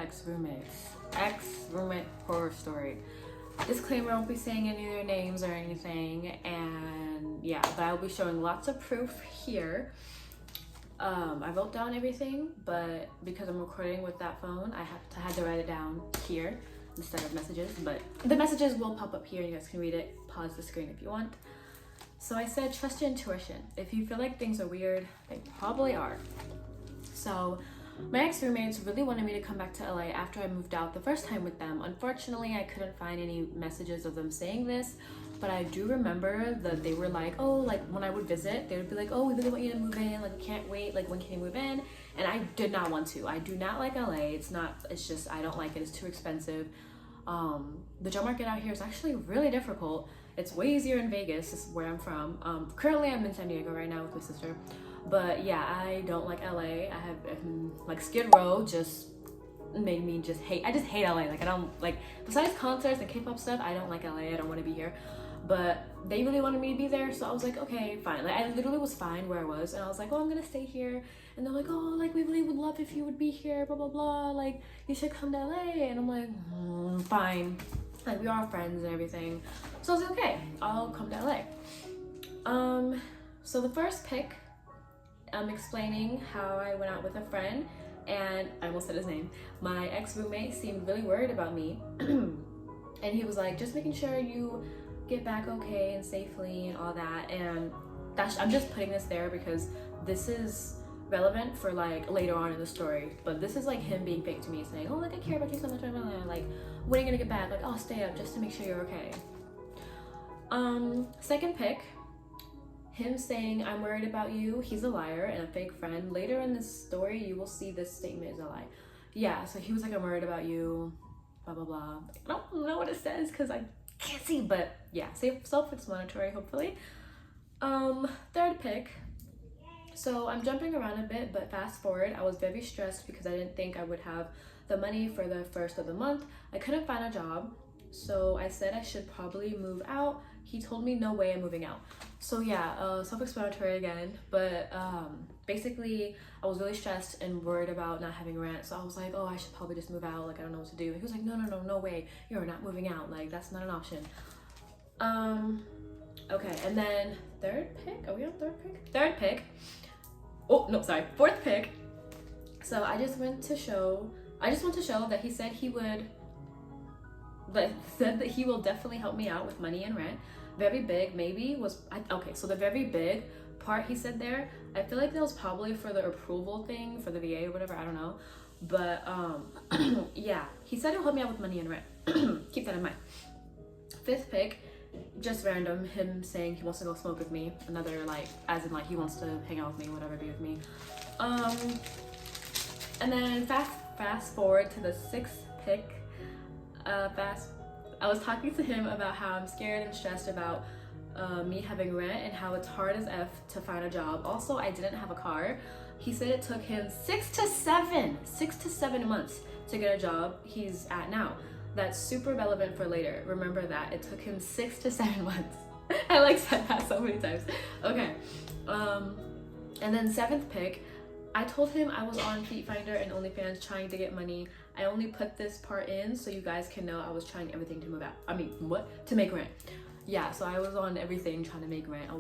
ex-roommates. Ex-roommate horror story. Disclaimer, I won't be saying any of their names or anything, and yeah, but I'll be showing lots of proof here. I wrote down everything, but because I'm recording with that phone, I had to write it down here instead of messages, but the messages will pop up here. You guys can read it, pause the screen if you want. So I said, trust your intuition. If you feel like things are weird, they probably are. So my ex-roommates really wanted me to come back to LA after I moved out the first time with them. Unfortunately, I couldn't find any messages of them saying this, but I do remember that they were like, oh, like when I would visit, they would be like, oh, we really want you to move in, like we can't wait, like when can you move in? And I did not want to. I do not like LA. It's just, I don't like it. It's too expensive. The job market out here is actually really difficult. It's way easier in Vegas, this is where I'm from. Currently I'm in San Diego right now with my sister. But yeah, I don't like LA. I have like Skid Row just made me just hate. I just hate LA. Like I don't like, besides concerts and K-pop stuff, I don't like LA. I don't want to be here. But they really wanted me to be there, so I was like, okay, fine. Like I literally was fine where I was, and I was like, oh, I'm gonna stay here. And they're like, oh, like we really would love if you would be here, blah blah blah. Like you should come to LA. And I'm like, fine. Like we are friends and everything. So I was like, okay, I'll come to LA. So the first pic, I'm explaining how I went out with a friend, and I almost said his name. My ex-roommate seemed really worried about me. And he was like, just making sure you get back okay and safely and all that. And I'm just putting this there because this is relevant for like later on in the story, but this is like him being fake to me, saying, oh, like I care about you so much, like when are you gonna get back? Like I'll stay up just to make sure you're okay. Second pic, him saying, I'm worried about you, he's a liar and a fake friend. Later in this story you will see this statement is a lie. Yeah, so he was like, I'm worried about you, blah blah blah. I don't know what it says because I can't see, but yeah, self-explanatory hopefully. Third pic. So I'm jumping around a bit, but fast forward, I was very stressed because I didn't think I would have the money for the first of the month. I couldn't find a job, so I said I should probably move out. He told me no way I'm moving out. So yeah, self-explanatory again, but basically I was really stressed and worried about not having rent, so I was like, oh, I should probably just move out, like I don't know what to do. And he was like, no way, you're not moving out, like that's not an option. Okay, and then third pic, are we on third pic? Third pic. Oh, no, sorry, fourth pic. So I just want to show that he said he would, but said that he will definitely help me out with money and rent. Very big, maybe was, okay, so the very big part he said there, I feel like that was probably for the approval thing, for the VA or whatever, I don't know. But yeah, he said he'll help me out with money and rent. Keep that in mind. Fifth pic, just random, him saying he wants to go smoke with me. Another like, as in like he wants to hang out with me, whatever, be with me. And then fast forward to the sixth pic. I was talking to him about how I'm scared and stressed about me having rent and how it's hard as F to find a job. Also, I didn't have a car. He said it took him 6 to 7 months to get a job he's at now. That's super relevant for later. Remember that. It took him 6 to 7 months. I like said that so many times. Okay. And then seventh pic, I told him I was on Feet Finder and OnlyFans trying to get money. I only put this part in so you guys can know I was trying everything to move out. I mean, what? To make rent. Yeah, so I was on everything trying to make rent. I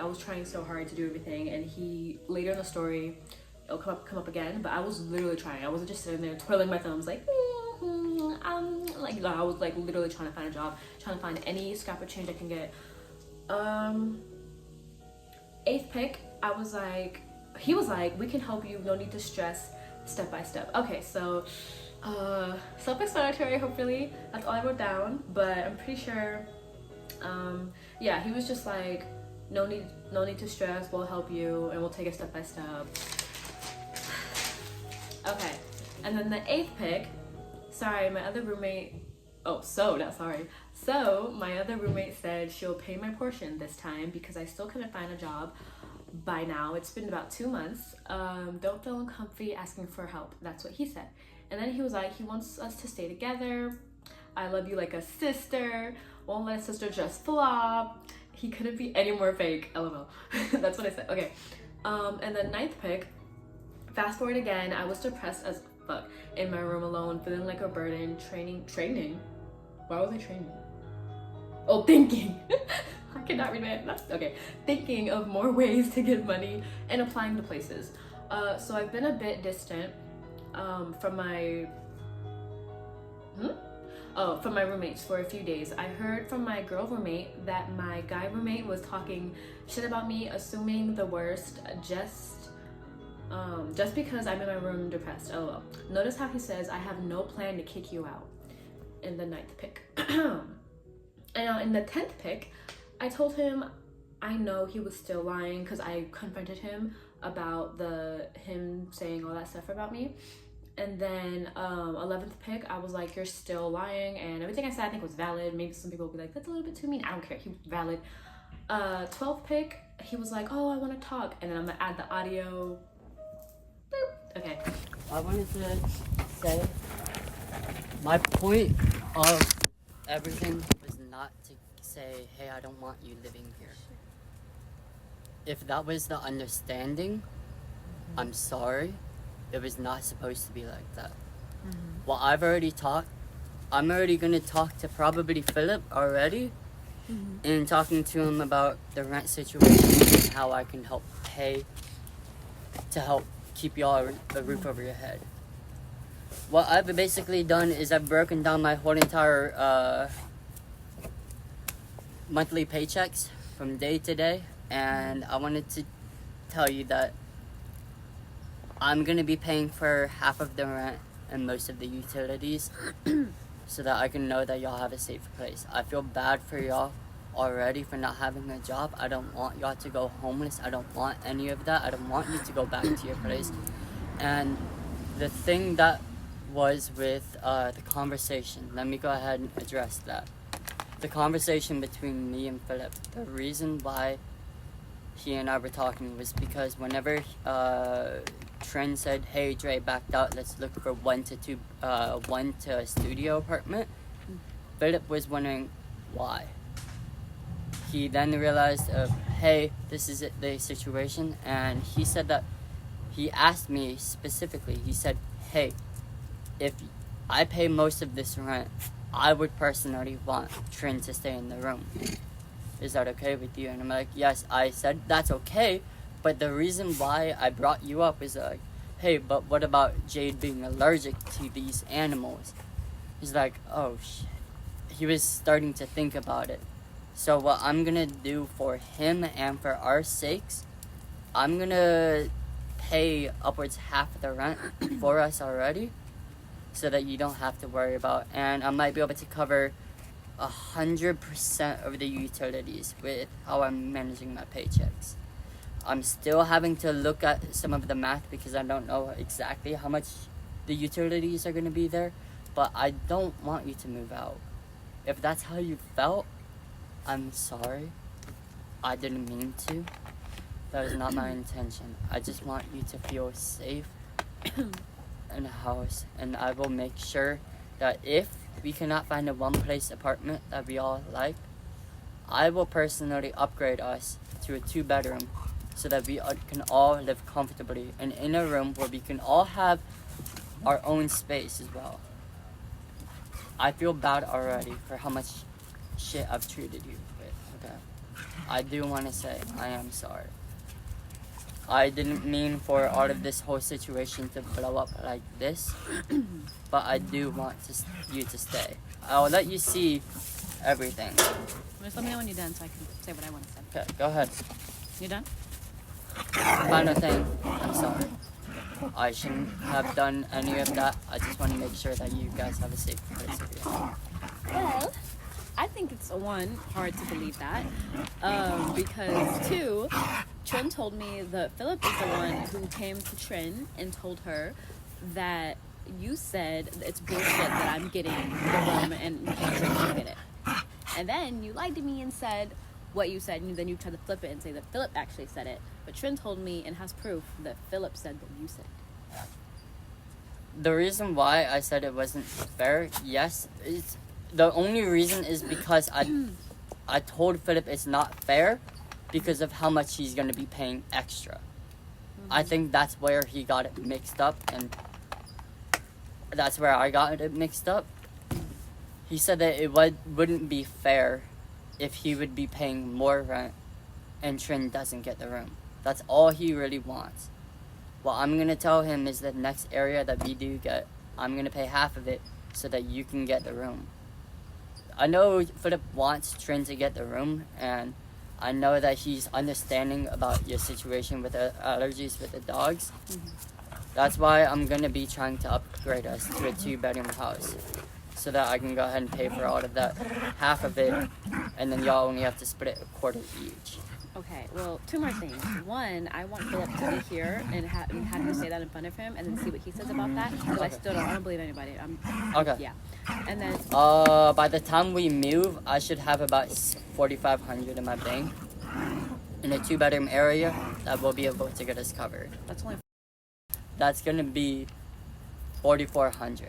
was trying so hard to do everything, and he, later in the story, it'll come up again, but I was literally trying. I wasn't just sitting there twirling my thumbs like, I was like literally trying to find a job, trying to find any scrap of change I can get. Eighth pic, he was like, we can help you, no need to stress, step by step. Okay, so self-explanatory, hopefully. That's all I wrote down, but I'm pretty sure, yeah, he was just like, no need to stress, we'll help you and we'll take it step by step. Okay, and then the eighth pic, sorry, my other roommate, so my other roommate said she'll pay my portion this time because I still couldn't find a job by now. It's been about 2 months. Don't feel uncomfy asking for help. That's what he said. And then he was like, he wants us to stay together. I love you like a sister. Won't let a sister just flop. He couldn't be any more fake. LOL. That's what I said. Okay. And then ninth pic, fast forward again, I was depressed as fuck, in my room alone, feeling like a burden, training. Why was I training? Oh, thinking. I cannot read my that's okay. Thinking of more ways to get money and applying to places. So I've been a bit distant from my from my roommates for a few days. I heard from my girl roommate that my guy roommate was talking shit about me, assuming the worst, just because I'm in my room depressed. LOL. Notice how he says, I have no plan to kick you out in the 9th pick. And in the 10th pick, I told him I know he was still lying because I confronted him about him saying all that stuff about me. And then 11th pick, I was like, you're still lying, and everything I said I think was valid. Maybe some people will be like, that's a little bit too mean. I don't care, he was valid. 12th pick, he was like, oh, I want to talk, and then I'm gonna add the audio. Boop. Okay. I wanted to say my point of everything was not to say, hey, I don't want you living here. If that was the understanding, I'm sorry. It was not supposed to be like that. Well, I'm already going to talk to probably Philip already, and talking to him about the rent situation and how I can help pay to help keep y'all a roof over your head. What I've basically done is I've broken down my whole entire monthly paychecks from day to day, and I wanted to tell you that I'm gonna be paying for half of the rent and most of the utilities so that I can know that y'all have a safe place. I feel bad for y'all already for not having a job. I don't want y'all to go homeless. I don't want any of that. I don't want you to go back to your place. And the thing that was with the conversation, let me go ahead and address that. The conversation between me and Philip, the reason why he and I were talking was because whenever Trent said, hey, Dre backed out, let's look for one to a studio apartment, Philip was wondering why. He then realized, hey, this is the situation, and he said that, he asked me specifically, he said, hey, if I pay most of this rent, I would personally want Trent to stay in the room. Is that okay with you? And I'm like, yes. I said, that's okay, but the reason why I brought you up is like, hey, but what about Jade being allergic to these animals? He's like, oh shit. He was starting to think about it. So what I'm gonna do for him and for our sakes, I'm gonna pay upwards half of the rent for us already, so that you don't have to worry about, and I might be able to cover 100% of the utilities with how I'm managing my paychecks. I'm still having to look at some of the math because I don't know exactly how much the utilities are going to be there, but I don't want you to move out. If that's how you felt, I'm sorry. I didn't mean to. That was not my intention. I just want you to feel safe in a house, and I will make sure that if we cannot find a one-place apartment that we all like, I will personally upgrade us to a 2-bedroom so that we can all live comfortably and in a room where we can all have our own space as well. I feel bad already for how much shit I've treated you with, okay? I do want to say I am sorry. I didn't mean for all of this whole situation to blow up like this, but I do want you to stay. I'll let you see everything. Just let me know when you're done so I can say what I want to say. Okay, go ahead. You done? Final thing, I'm sorry. I shouldn't have done any of that. I just want to make sure that you guys have a safe place of your own. Well, I think it's, one, hard to believe that, because 2, Trin told me that Philip is the one who came to Trin and told her that you said it's bullshit that I'm getting the room and Trin should get it. And then you lied to me and said what you said, and then you tried to flip it and say that Philip actually said it. But Trin told me and has proof that Philip said that you said it. The reason why I said it wasn't fair, yes, the only reason is because I told Philip it's not fair because of how much he's going to be paying extra. I think that's where he got it mixed up, and that's where I got it mixed up. He said that it wouldn't be fair if he would be paying more rent and Trin doesn't get the room. That's all he really wants. What I'm gonna tell him is the next area that we do get, I'm gonna pay half of it so that you can get the room. I know Philip wants Trin to get the room, and I know that he's understanding about your situation with the allergies with the dogs. That's why I'm gonna be trying to upgrade us to a 2-bedroom house, so that I can go ahead and pay for all of that, half of it, and then y'all only have to split it a quarter each. Okay, well, 2 more things. One, I want Philip to be here and have you say that in front of him and then see what he says about that. Because I still don't believe anybody. Okay. Yeah. And then... By the time we move, I should have about $4,500 in my bank. In a 2-bedroom area, that will be able to get us covered. That's gonna be $4,400.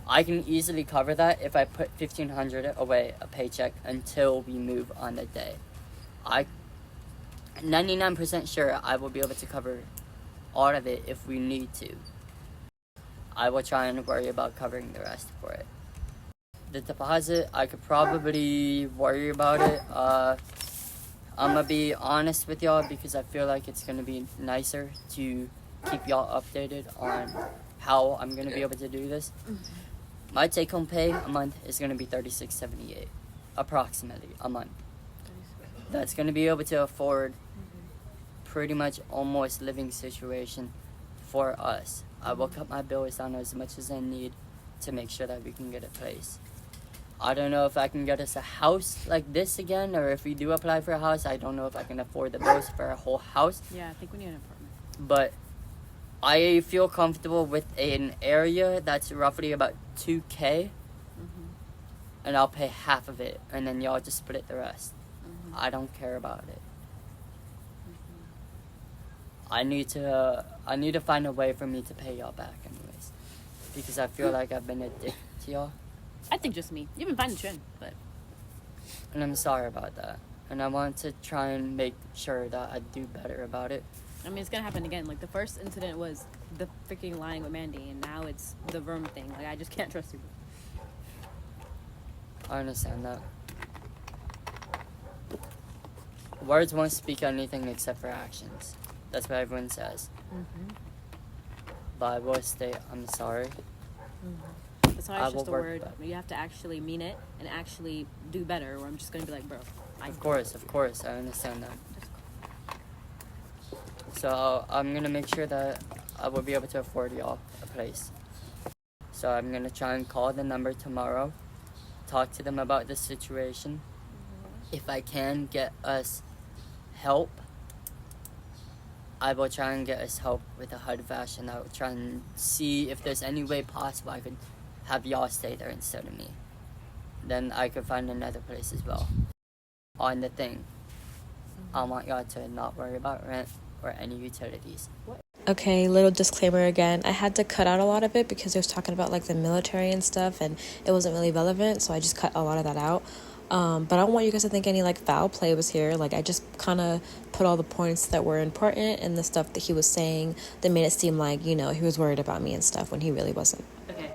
I can easily cover that if I put $1,500 away a paycheck until we move on the day. I'm 99% sure I will be able to cover all of it if we need to. I will try and worry about covering the rest for it. The deposit, I could probably worry about it. I'm gonna be honest with y'all because I feel like it's gonna be nicer to keep y'all updated on how I'm gonna be able to do this. My take-home pay a month is gonna be $36.78, approximately a month. That's gonna be able to afford pretty much almost living situation for us. I will cut my bills down as much as I need to make sure that we can get a place. I don't know if I can get us a house like this again, or if we do apply for a house, I don't know if I can afford the bills for a whole house. Yeah, I think we need an apartment. But I feel comfortable with an area that's roughly about $2,000, and I'll pay half of it, and then y'all just split the rest. I don't care about it. I need to find a way for me to pay y'all back anyways, because I feel like I've been addicted to y'all. I think just me. You've been finding Trin, but... And I'm sorry about that. And I want to try and make sure that I do better about it. I mean, it's gonna happen again. Like, the first incident was the freaking lying with Mandy, and now it's the room thing. Like, I just can't trust you. I understand that. Words won't speak anything except for actions. That's what everyone says. But I will state, I'm sorry. It's not just a word. You have to actually mean it and actually do better, or I'm just gonna be like, bro. Of course, I understand that. So I'm gonna make sure that I will be able to afford y'all a place. So I'm gonna try and call the number tomorrow, talk to them about the situation. If I can get us help, I will try and get us help with the HUD fashion. I will try and see if there's any way possible I could have y'all stay there instead of me. Then I could find another place as well. On the thing, I want y'all to not worry about rent or any utilities. Okay, little disclaimer again. I had to cut out a lot of it because it was talking about like the military and stuff, and it wasn't really relevant, so I just cut a lot of that out. But I don't want you guys to think any like foul play was here. Like, I just kind of put all the points that were important and the stuff that he was saying that made it seem like, you know, he was worried about me and stuff when he really wasn't. Okay,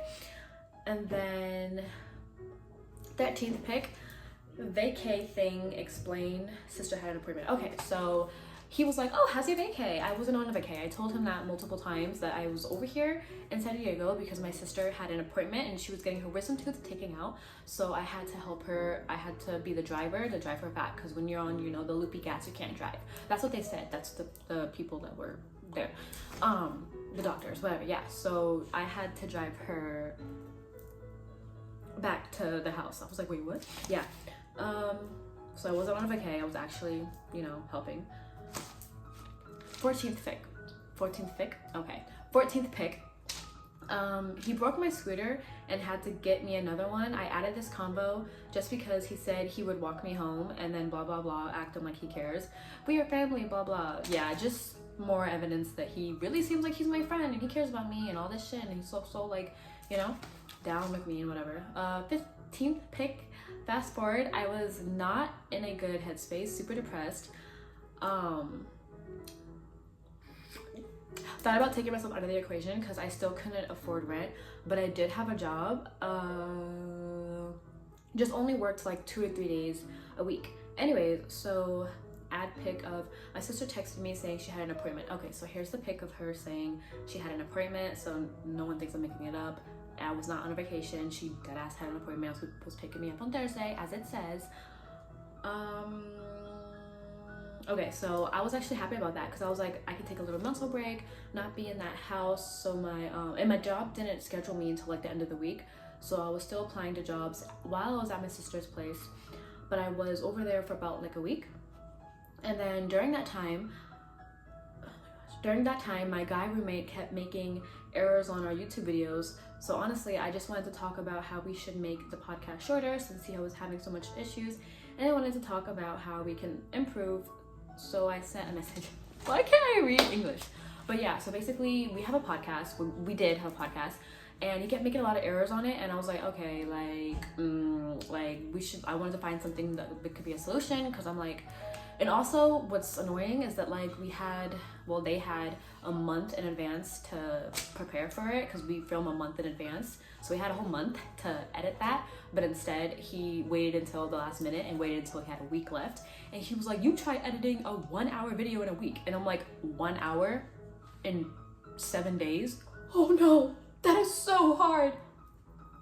and then 13th pick, vacay thing, explain, sister had an appointment. Okay, so he was like, oh, how's your vacay? I wasn't on a vacay. I told him that multiple times that I was over here in San Diego because my sister had an appointment and she was getting her wisdom tooth taken out. So I had to help her. I had to be the driver to drive her back, because when you're on, you know, the loopy gas, you can't drive. That's what they said. That's the people that were there. The doctors, whatever. Yeah, so I had to drive her back to the house. I was like, wait, what? Yeah. So I wasn't on a vacay. I was actually, you know, helping. 14th pick. Okay. 14th pick. He broke my scooter and had to get me another one. I added this combo just because he said he would walk me home and then blah blah blah, acting like he cares. We are family, blah blah. Yeah, just more evidence that he really seems like he's my friend and he cares about me and all this shit, and he's so like, you know, down with me and whatever. 15th pick. Fast forward, I was not in a good headspace, super depressed. thought about taking myself out of the equation because I still couldn't afford rent, but I did have a job. Just only worked like 2 to 3 days a week. Anyways, so add pic of my sister texted me saying she had an appointment. Okay, so here's the pic of her saying she had an appointment, so no one thinks I'm making it up. I was not on a vacation. She deadass had an appointment. Was picking me up on Thursday, as it says. Okay, so I was actually happy about that because I was like, I could take a little mental break, not be in that house. So my and my job didn't schedule me until like the end of the week, so I was still applying to jobs while I was at my sister's place, but I was over there for about like a week. And then during that time, my guy roommate kept making errors on our YouTube videos. So honestly, I just wanted to talk about how we should make the podcast shorter since he was having so much issues, and I wanted to talk about how we can improve. So I sent a message. Why can't I read English? But yeah, so basically we have a podcast. We did have a podcast, and he kept making a lot of errors on it, and I was like, okay, like we should. I wanted to find something that could be a solution because I'm like. And also what's annoying is that like they had a month in advance to prepare for it because we film a month in advance. So we had a whole month to edit that, but instead he waited until the last minute and waited until he had a week left. And he was like, you try editing a 1 hour video in a week. And I'm like, 1 hour in 7 days? Oh no, that is so hard.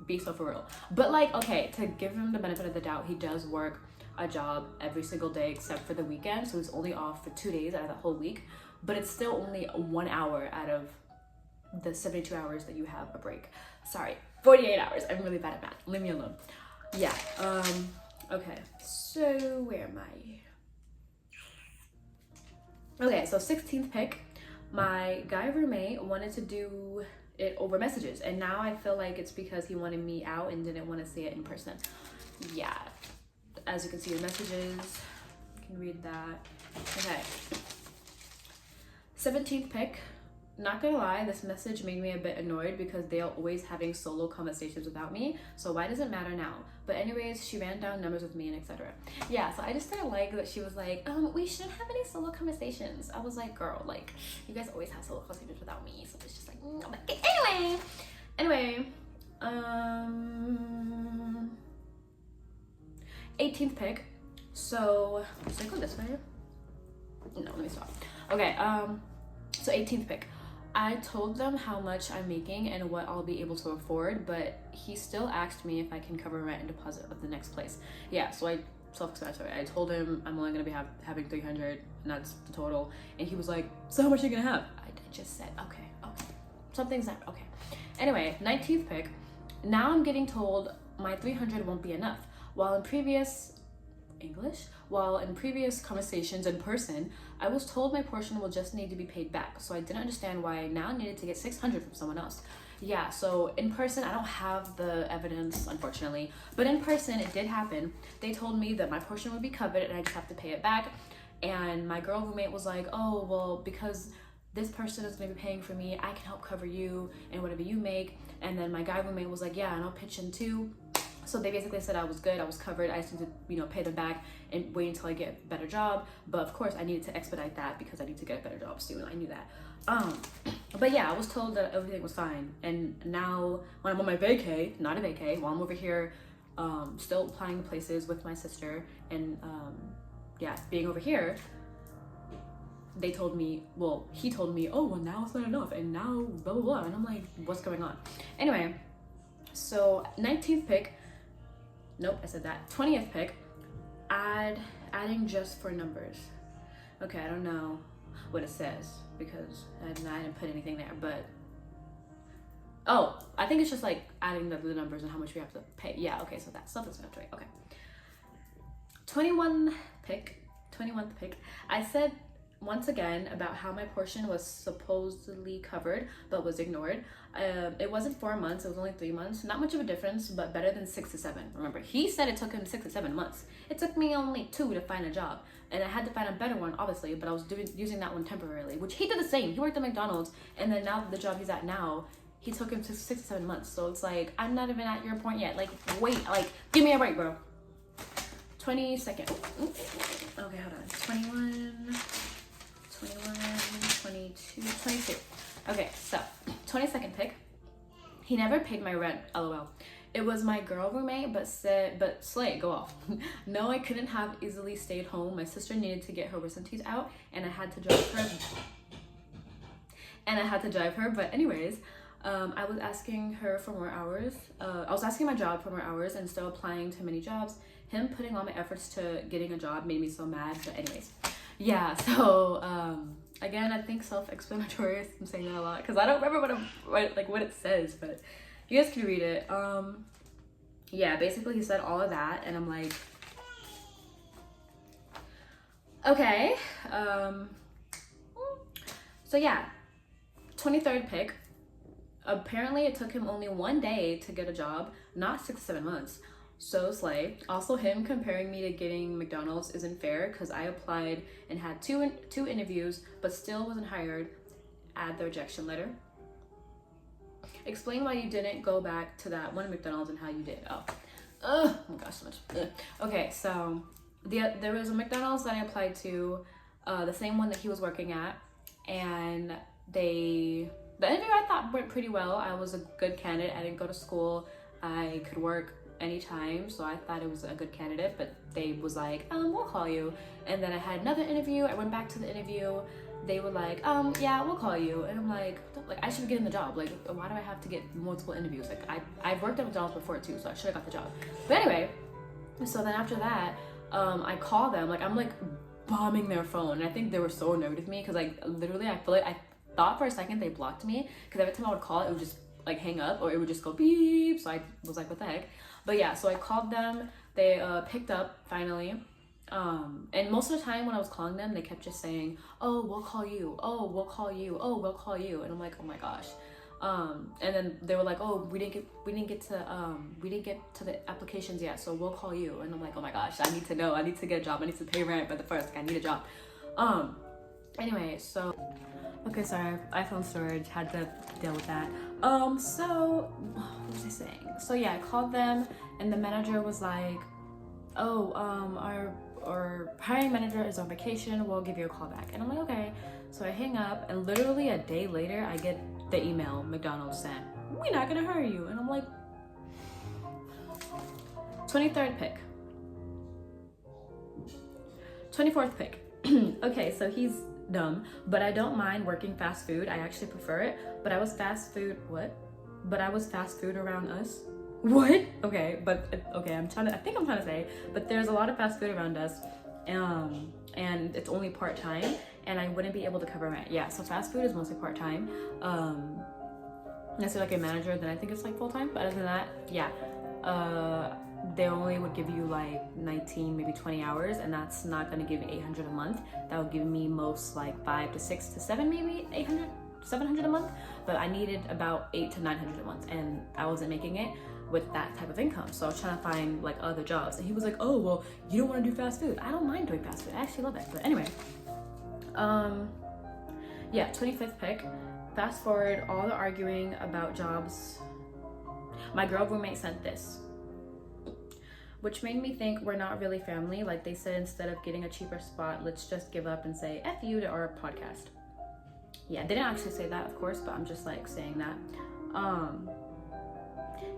Be so for real. But like, okay, to give him the benefit of the doubt, he does work a job every single day except for the weekend, so he's only off for 2 days out of the whole week, but it's still only 1 hour out of the 72 hours that you have a break. Sorry, 48 hours. I'm really bad at math. Leave me alone. Yeah. Okay, so where am I? Okay, so 16th pick. My guy roommate wanted to do it over messages, and now I feel like it's because he wanted me out and didn't want to see it in person. Yeah. As you can see, the messages, you can read that. Okay. 17th pick. Not gonna lie, this message made me a bit annoyed because they are always having solo conversations without me. So why does it matter now? But anyways, she ran down numbers with me and etc. Yeah, so I just didn't like that she was like, we shouldn't have any solo conversations. I was like, girl, like, you guys always have solo conversations without me. So it's just like, anyway. 18th pick. So should I go this way? No, let me stop. Okay, so 18th pick. I told them how much I'm making and what I'll be able to afford, but he still asked me if I can cover rent and deposit of the next place. Yeah, so I self-explanatory. I told him I'm only gonna be having 300, and that's the total. And he was like, so how much are you gonna have? I just said, okay. Something's not okay. Anyway, 19th pick. Now I'm getting told my 300 won't be enough. While in previous conversations in person, I was told my portion will just need to be paid back. So I didn't understand why I now needed to get 600 from someone else. Yeah, so in person, I don't have the evidence, unfortunately, but in person, it did happen. They told me that my portion would be covered and I just have to pay it back. And my girl roommate was like, oh, well, because this person is gonna be paying for me, I can help cover you and whatever you make. And then my guy roommate was like, yeah, and I'll pitch in too. So they basically said I was good, I was covered, I just need to, pay them back and wait until I get a better job. But of course I needed to expedite that because I need to get a better job soon. I knew that. But yeah, I was told that everything was fine. And now when I'm on my vacay, not a vacay, while I'm over here, still applying to places with my sister and being over here, he told me, oh, well, now it's not enough, and now blah, blah, blah. And I'm like, what's going on? Anyway, so 19th pick, nope, I said that. 20th pick, adding just for numbers. Okay, I don't know what it says because I didn't put anything there, but, oh, I think it's just like adding the numbers and how much we have to pay. Yeah, okay, so that's self-explanatory, okay. 21th pick, I said once again about how my portion was supposedly covered but was ignored. It wasn't 4 months, it was only 3 months. Not much of a difference, but better than 6 to 7. Remember, he said it took him 6 to 7 months. It took me only 2 to find a job, and I had to find a better one, obviously, but I was using that one temporarily, which he did the same. He worked at McDonald's, and then now the job he's at now, he took him 6 to 7 months. So it's like, I'm not even at your point yet. Like, wait, like, give me a break, bro. 22nd. Okay, hold on. 21, 21, 22, 22. Okay, so 22nd pick. He never paid my rent, lol. It was my girl roommate, but slay, go off. No, I couldn't have easily stayed home. My sister needed to get her wisdom teeth out, and I had to drive her. But anyways, I was asking her for more hours. I was asking my job for more hours and still applying to many jobs. Him putting all my efforts to getting a job made me so mad. But anyways, yeah. So again, I think self-explanatory. I'm saying that a lot because I don't remember what it says, but you guys can read it. Yeah, basically he said all of that, and I'm like, okay. So yeah, 23rd pick. Apparently it took him only 1 day to get a job, not 6-7 months. So slay. Also, him comparing me to getting McDonald's isn't fair because I applied and had two interviews, but still wasn't hired. Add the rejection letter. Explain why you didn't go back to that one McDonald's and how you did. Oh my gosh, so much. Ugh. Okay, so there was a McDonald's that I applied to, the same one that he was working at, and the interview I thought went pretty well. I was a good candidate. I didn't go to school. I could work anytime, so I thought it was a good candidate, but they was like, we'll call you. And then I had another interview. I went back to the interview. They were like, yeah, we'll call you. And I'm like I should get in the job. Like, why do I have to get multiple interviews? Like, I've worked at McDonald's before too, so I should have got the job. But anyway, so then after that, I call them. Like, I'm like bombing their phone, and I think they were so annoyed with me because like literally I feel like I thought for a second they blocked me because every time I would call it would just like hang up or it would just go beep. So I was like, what the heck? But yeah, so I called them. They picked up finally. And most of the time when I was calling them, they kept just saying, oh, we'll call you. Oh, we'll call you. Oh, we'll call you. And I'm like, oh my gosh. And then they were like, oh, we didn't get to the applications yet, so we'll call you. And I'm like, oh my gosh, I need to know. I need to get a job. I need to pay rent, but first, like, I need a job. Anyway, so okay, sorry, iPhone storage, had to deal with that. So what was I saying? So yeah, I called them, and the manager was like, oh, our hiring manager is on vacation, we'll give you a call back. And I'm like, okay. So I hang up, and literally a day later I get the email McDonald's sent, we're not gonna hire you. And I'm like, 23rd pick. 24th pick. Okay, so he's dumb, but I don't mind working fast food. I actually prefer it. But I was fast food around us. What? Okay, but okay, I think I'm trying to say, but there's a lot of fast food around us, and it's only part-time, and I wouldn't be able to cover rent. Yeah, so fast food is mostly part-time. Unless you're like a manager, then I think it's like full-time. But other than that, yeah, they only would give you like 19, maybe 20 hours, and that's not gonna give me 800 a month. That would give me most like 5 to 6 to 7, maybe 800, 700 a month. But I needed about 800 to 900 a month, and I wasn't making it with that type of income. So I was trying to find like other jobs, and he was like, oh, well, you don't want to do fast food. I don't mind doing fast food. I actually love it. But anyway, yeah, 25th pick. Fast forward all the arguing about jobs. My girl roommate sent this, which made me think we're not really family. Like they said, instead of getting a cheaper spot, let's just give up and say F you to our podcast. Yeah, they didn't actually say that, of course, but I'm just like saying that.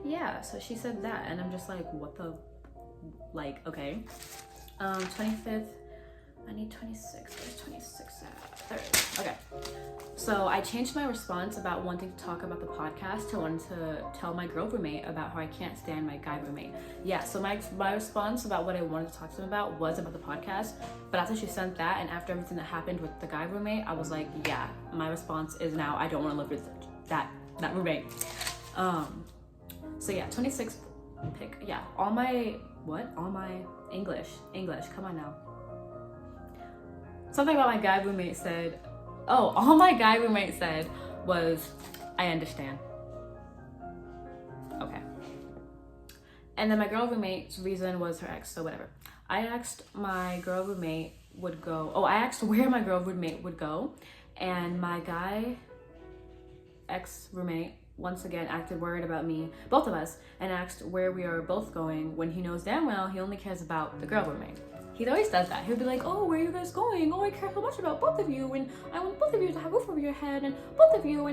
Yeah, so she said that, and I'm just like, what the, like, okay. 25th, I need 26, where's 26 at? There it is, okay. So I changed my response about wanting to talk about the podcast to wanting to tell my girl roommate about how I can't stand my guy roommate. Yeah, so my response about what I wanted to talk to him about was about the podcast, but after she sent that, and after everything that happened with the guy roommate, I was like, yeah, my response is now I don't want to live with that roommate. So yeah, 26th pick. Yeah, all my English, come on now. Something about my guy roommate said, oh, all my guy roommate said was, I understand. Okay. And then my girl roommate's reason was her ex, so whatever. I asked my girl roommate would go, I asked where my girl roommate would go, and my guy ex roommate once again acted worried about me, both of us, and asked where we are both going when he knows damn well he only cares about the girl roommate. He always does that. He'll be like, oh, where are you guys going? Oh, I care so much about both of you, and I want both of you to have a roof over your head, and both of you,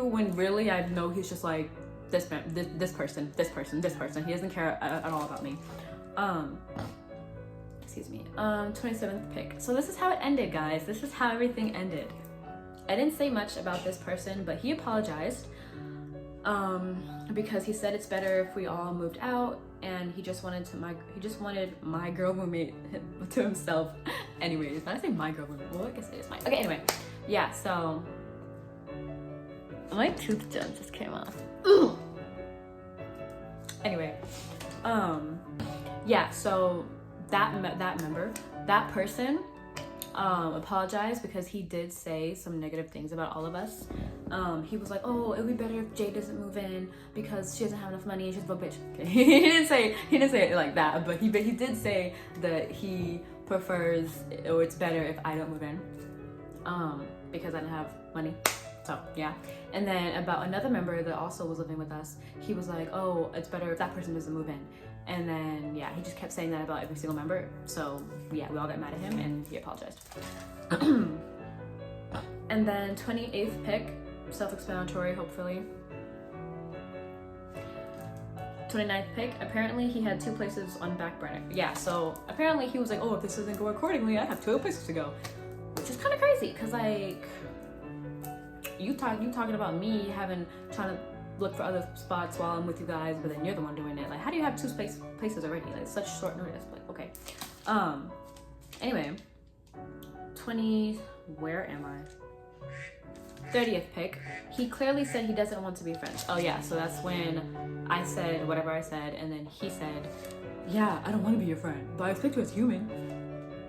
when really I know he's just like, this person. He doesn't care at all about me. Excuse me. 27th pick. So this is how it ended, guys. This is how everything ended. I didn't say much about this person, but he apologized because he said it's better if we all moved out, and he just wanted my girl roommate to himself. Anyways, when I say my girl roommate, well, I guess it is mine. Okay, anyway, yeah. So my tooth just came off. Anyway, yeah. So that person apologized because he did say some negative things about all of us. He was like, oh, it'd be better if Jade doesn't move in because she doesn't have enough money and she's a broke bitch. Okay. he didn't say it like that, but he did say that he prefers, or it's better if I don't move in because I don't have money. So yeah. And then about another member that also was living with us, he was like, oh, it's better if that person doesn't move in. And then yeah, he just kept saying that about every single member. So yeah, we all got mad at him and he apologized. And then 28th pick, self-explanatory hopefully. 29th pick, apparently he had 2 places on back burner. Yeah, so apparently he was like, oh, if this doesn't go accordingly, I have 2 places to go. Which is kind of crazy, because like, you talking about me trying to look for other spots while I'm with you guys, but then you're the one doing it. Like, how do you have 2 places already? Like, such short notice. Like, okay. Anyway, where am I? 30th pick. He clearly said he doesn't want to be friends. Oh yeah, so that's when I said whatever I said, and then he said, yeah, I don't want to be your friend, but I expect you as human.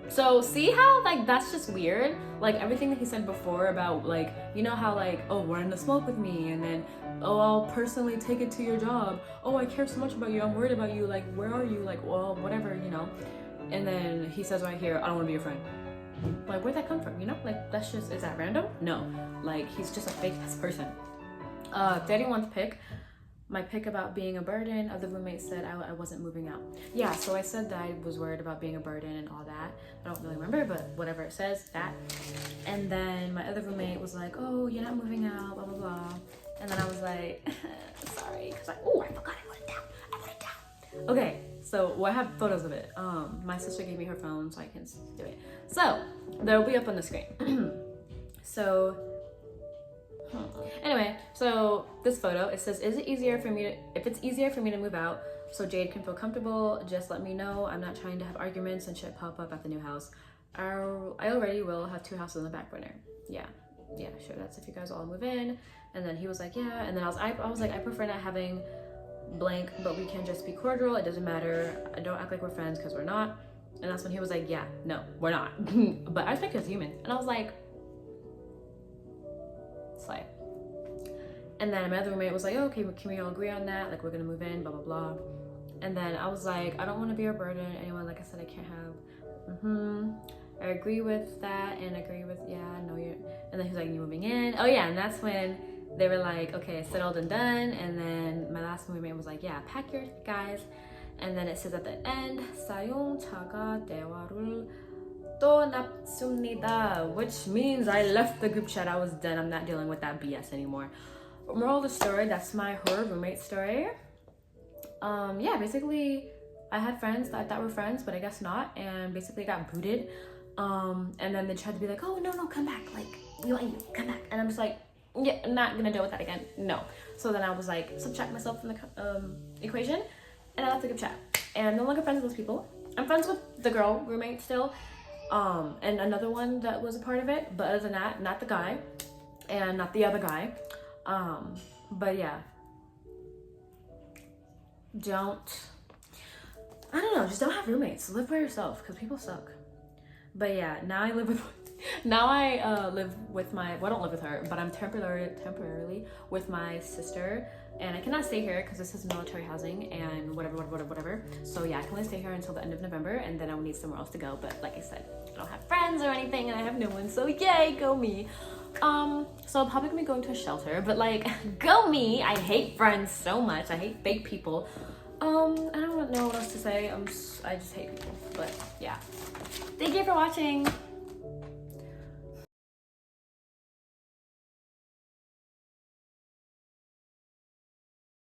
So see how like that's just weird? Like everything that he said before about like, you know how like, oh, we're in the smoke with me, and then, oh, I'll personally take it to your job. Oh, I care so much about you, I'm worried about you, like where are you? Like, well, whatever, you know. And then he says right here, I don't want to be your friend. Like, where'd that come from? You know, like that's just, is that random? No, like he's just a fake ass person. 31th pick. My pick about being a burden, other roommates said I wasn't moving out. Yeah, so I said that I was worried about being a burden and all that. I don't really remember, but whatever it says, that. And then my other roommate was like, oh, you're not moving out, blah, blah, blah. And then I was like, sorry, because I forgot I put it down. Okay, so well, I have photos of it. My sister gave me her phone so I can do it. So, they'll be up on the screen. So, anyway, so this photo, it says, if it's easier for me to move out so Jade can feel comfortable, just let me know. I'm not trying to have arguments and shit pop up at the new house. I already will have 2 houses on the back burner. Yeah, sure, that's if you guys all move in. And then he was like, yeah. And then I was like, I prefer not having blank, but we can just be cordial. It doesn't matter. I don't act like we're friends because we're not. And that's when he was like, yeah, no, we're not. But I expect us human. And I was like, slay. And then my other roommate was like, oh, okay, can we all agree on that? Like, we're gonna move in, blah, blah, blah. And then I was like, I don't want to be a burden. Anyone, like I said, I can't have. I agree with that and agree with, yeah, no, you're. And then he's like, you moving in? Oh yeah, and that's when they were like, okay, settled and done. And then my last roommate was like, yeah, pack your guys. And then it says at the end, 사용 차가 대화를 또 납습니다, which means I left the group chat. I was done. I'm not dealing with that BS anymore. Moral of the story, that's my horror roommate story. Yeah, basically I had friends that I thought were friends, but I guess not, and basically got booted. And then they tried to be like, oh, no, come back, like, we want you, come back. And I'm just like, yeah, I'm not gonna deal with that again, no. So then I was like, subtract myself from the equation, and I left the group chat. And I'm no longer friends with those people. I'm friends with the girl roommate still, and another one that was a part of it, but other than that, not the guy, and not the other guy. But yeah, I don't know, just don't have roommates. Live by yourself, because people suck. But yeah, now I live with my, well, I don't live with her, but I'm temporarily with my sister, and I cannot stay here because this is military housing and whatever. So yeah, I can only stay here until the end of November, and then I will need somewhere else to go. But like I said, I don't have friends or anything, and I have no one, so yay, go me. So I'll probably gonna be going to a shelter, but like, go me. I hate friends so much. I hate fake people. I don't know what else to say. I just hate people. But yeah. Thank you for watching.